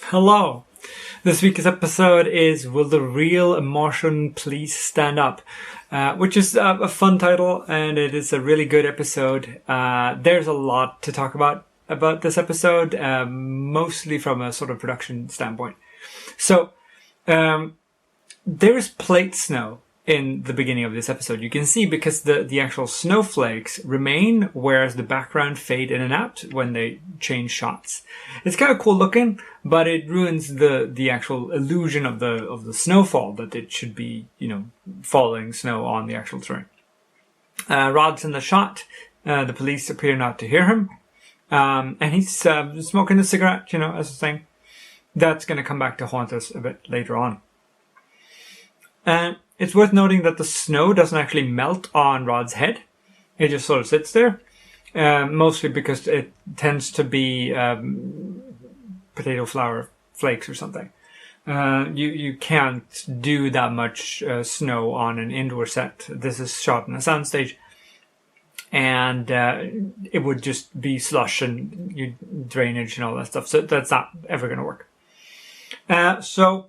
Hello. This week's episode is Will the Real Martian Please Stand Up? Which is a fun title, and it is a really good episode. There's a lot to talk about this episode, mostly from a sort of production standpoint. So, there is plate snow in the beginning of this episode. You can see because the actual snowflakes remain, whereas the background fade in and out when they change shots. It's kind of cool looking, but it ruins the actual illusion of the snowfall that it should be, falling snow on the actual terrain. Rod's in the shot. The police appear not to hear him. And he's smoking a cigarette, as a thing. That's going to come back to haunt us a bit later on. It's worth noting that the snow doesn't actually melt on Rod's head. It just sort of sits there. Mostly because it tends to be potato flour flakes or something. You can't do that much snow on an indoor set. This is shot in a soundstage. And it would just be slush and drainage and all that stuff. So that's not ever going to work. So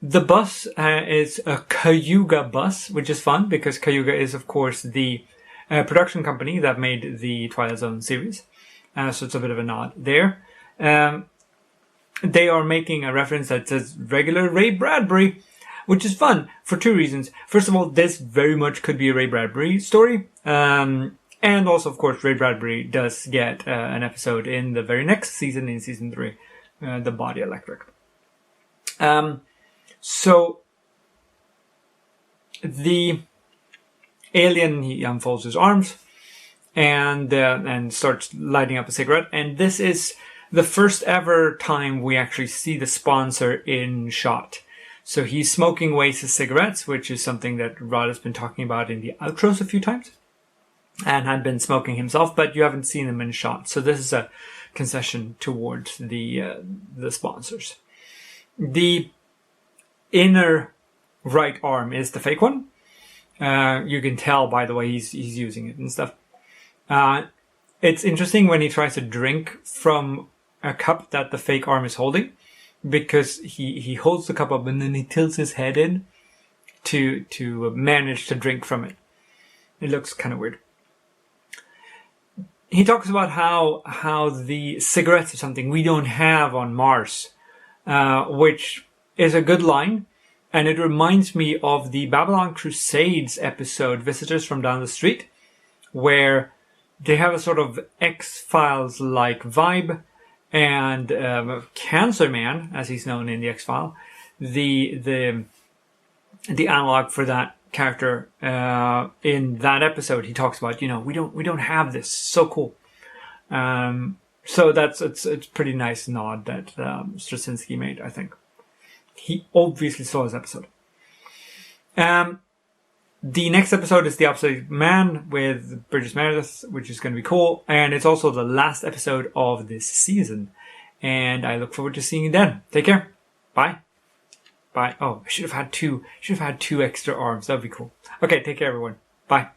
the bus is a Cayuga bus, which is fun because Cayuga is, of course, the production company that made the Twilight Zone series. So it's a bit of a nod there. They are making a reference that says regular Ray Bradbury, which is fun for two reasons. First of all, this very much could be a Ray Bradbury story. And also, of course, Ray Bradbury does get an episode in the very next season, in season 3, The Body Electric. So the alien, he unfolds his arms and starts lighting up a cigarette. And this is the first ever time we actually see the sponsor in shot. So he's smoking away his cigarettes, which is something that Rod has been talking about in the outros a few times, and had been smoking himself, but you haven't seen him in shot. So this is a concession towards the sponsors. The inner right arm is the fake one. You can tell by the way he's using it and stuff. It's interesting when he tries to drink from a cup that the fake arm is holding, because he holds the cup up and then he tilts his head in to manage to drink from it. It looks kind of weird. He talks about how the cigarettes are something we don't have on Mars, which is a good line. And it reminds me of the Babylon Crusades episode, Visitors from Down the Street, where they have a sort of X-Files-like vibe. And Cancer Man, as he's known in the X-File, the analog for that character in that episode, he talks about, we don't have this. So cool. So it's pretty nice nod that Straczynski made, I think. He obviously saw his episode. The next episode is The Obsolete Man with Burgess Meredith, which is going to be cool. And it's also the last episode of this season. And I look forward to seeing you then. Take care. Bye. Bye. Oh, I should have had two extra arms. That would be cool. Okay, take care, everyone. Bye.